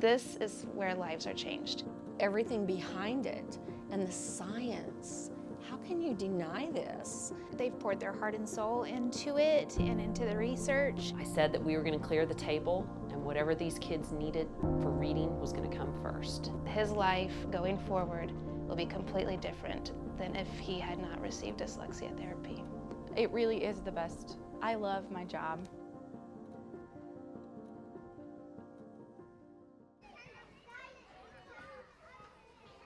This is where lives are changed. Everything behind it and the science. How can you deny this? They've poured their heart and soul into it and into the research. I said that we were going to clear the table, and whatever these kids needed for reading was going to come first. His life going forward will be completely different than if he had not received dyslexia therapy. It really is the best. I love my job.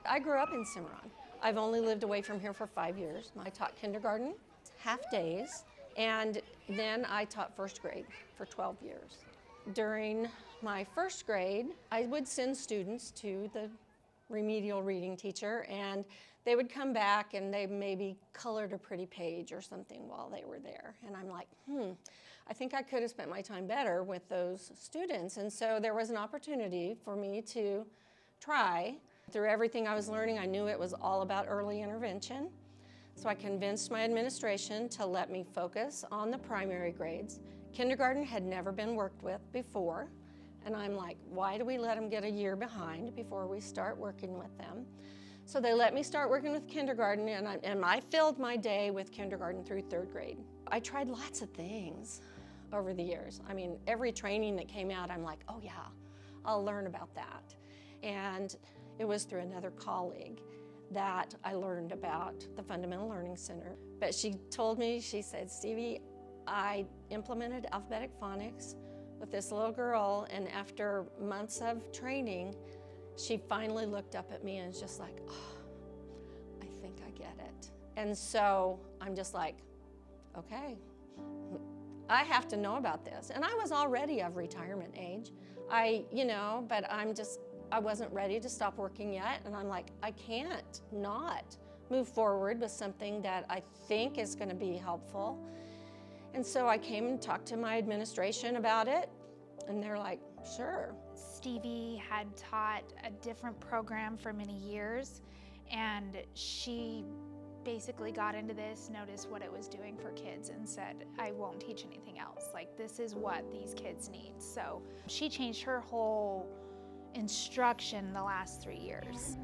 I grew up in Cimarron. I've only lived away from here for 5 years. I taught kindergarten, half days, and then I taught first grade for 12 years. During my first grade, I would send students to the remedial reading teacher, and they would come back and they maybe colored a pretty page or something while they were there. And I'm like, I think I could have spent my time better with those students. And so there was an opportunity for me to try. Through everything I was learning, I knew it was all about early intervention. So I convinced my administration to let me focus on the primary grades. Kindergarten had never been worked with before. And I'm like, why do we let them get a year behind before we start working with them? So they let me start working with kindergarten, and I filled my day with kindergarten through third grade. I tried lots of things over the years. I mean, every training that came out, I'm like, oh yeah, I'll learn about that. And it was through another colleague that I learned about the Fundamental Learning Center. But she told me, she said, Stevie, I implemented alphabetic phonics with this little girl, and after months of training, she finally looked up at me and was just like, oh, I think I get it. And so I'm just like, okay, I have to know about this. And I was already of retirement age. But I wasn't ready to stop working yet. And I'm like, I can't not move forward with something that I think is going to be helpful. And so I came and talked to my administration about it, and they're like, sure. Stevie had taught a different program for many years, and she basically got into this, noticed what it was doing for kids, and said, I won't teach anything else. Like, this is what these kids need. So she changed her whole instruction the last 3 years.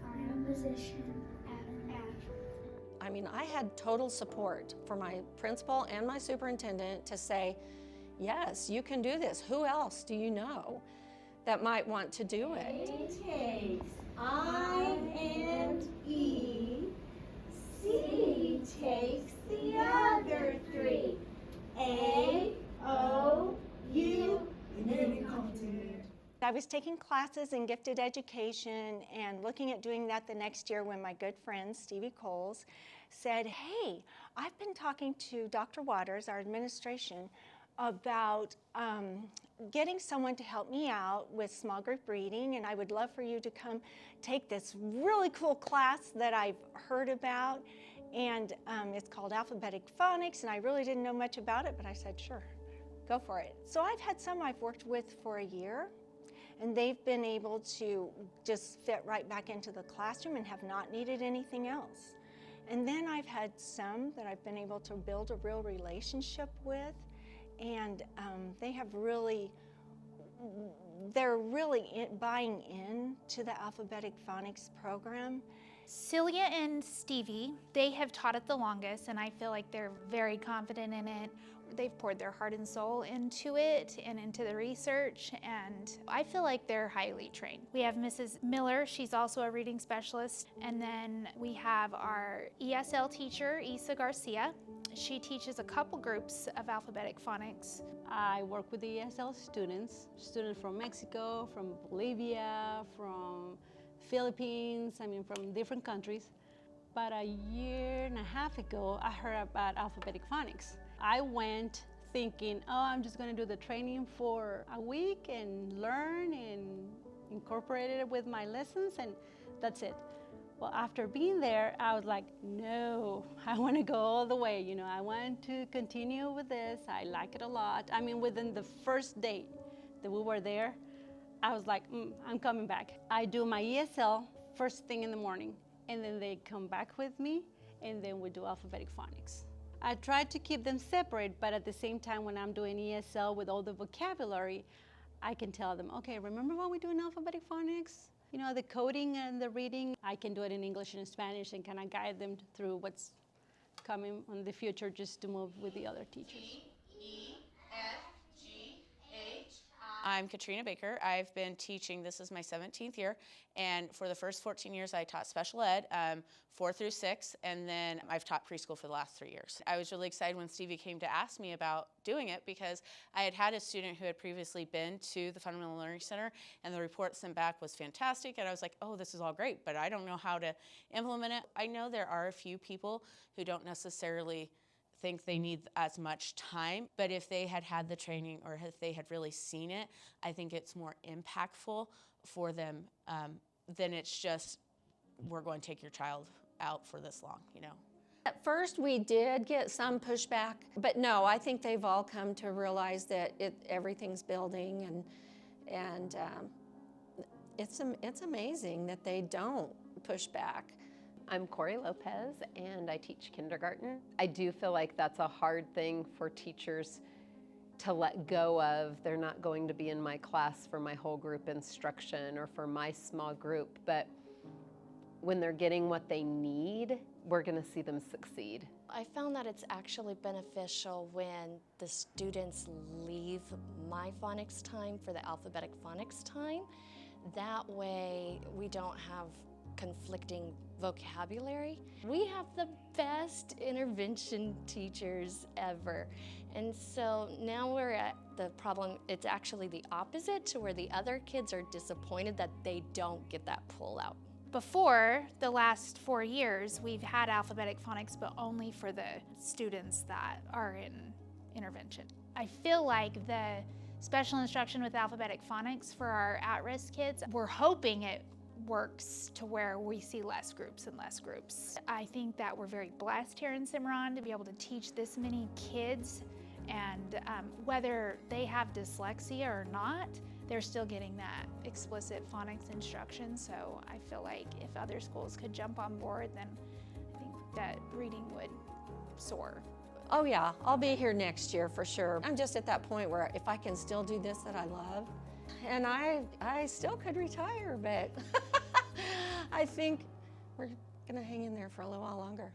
Final position. I mean, I had total support for my principal and my superintendent to say, yes, you can do this. Who else do you know that might want to do it? A takes I and E. C takes the other three. A, O, U, and any continent. I was taking classes in gifted education and looking at doing that the next year when my good friend Stevie Coles said, hey, I've been talking to Dr. Waters, our administration, about getting someone to help me out with small group reading, and I would love for you to come take this really cool class that I've heard about, and it's called Alphabetic Phonics, and I really didn't know much about it, but I said, sure, go for it. So I've had some I've worked with for a year, and they've been able to just fit right back into the classroom and have not needed anything else. And then I've had some that I've been able to build a real relationship with, and they're really buying in to the alphabetic phonics program. Celia and Stevie, they have taught it the longest, and I feel like they're very confident in it. They've poured their heart and soul into it and into the research, and I feel like they're highly trained. We have Mrs. Miller, she's also a reading specialist, and then we have our ESL teacher, Isa Garcia. She teaches a couple groups of alphabetic phonics. I work with the ESL students from Mexico, from Bolivia, from Philippines, from different countries. About a year and a half ago, I heard about alphabetic phonics. I went thinking, oh, I'm just going to do the training for a week and learn and incorporate it with my lessons, and that's it. Well, after being there, I was like, no, I want to go all the way. I want to continue with this. I like it a lot. Within the first day that we were there, I was like, I'm coming back. I do my ESL first thing in the morning, and then they come back with me, and then we do alphabetic phonics. I try to keep them separate, but at the same time, when I'm doing ESL with all the vocabulary, I can tell them, okay, remember when we do in alphabetic phonics? You know, the coding and the reading. I can do it in English and Spanish and kind of guide them through what's coming in the future just to move with the other teachers. I'm Katrina Baker. I've been teaching, this is my 17th year, and for the first 14 years I taught special ed, 4 through 6, and then I've taught preschool for the last 3 years. I was really excited when Stevie came to ask me about doing it because I had had a student who had previously been to the Fundamental Learning Center, and the report sent back was fantastic, and I was like, oh, this is all great, but I don't know how to implement it. I know there are a few people who don't necessarily think they need as much time, but if they had had the training or if they had really seen it, I think it's more impactful for them than it's just, we're going to take your child out for this long, you know. At first we did get some pushback, but no, I think they've all come to realize that everything's building, and it's amazing that they don't push back. I'm Corey Lopez, and I teach kindergarten. I do feel like that's a hard thing for teachers to let go of. They're not going to be in my class for my whole group instruction or for my small group, but when they're getting what they need, we're going to see them succeed. I found that it's actually beneficial when the students leave my phonics time for the alphabetic phonics time. That way we don't have conflicting vocabulary. We have the best intervention teachers ever. And so now we're at the problem, it's actually the opposite, to where the other kids are disappointed that they don't get that pull out. Before the last 4 years, we've had alphabetic phonics, but only for the students that are in intervention. I feel like the special instruction with alphabetic phonics for our at-risk kids, we're hoping it works to where we see less groups and less groups. I think that we're very blessed here in Cimarron to be able to teach this many kids, and whether they have dyslexia or not, they're still getting that explicit phonics instruction. So I feel like if other schools could jump on board, then I think that reading would soar. Oh yeah, I'll be here next year for sure. I'm just at that point where if I can still do this that I love, and I still could retire, but I think we're gonna hang in there for a little while longer.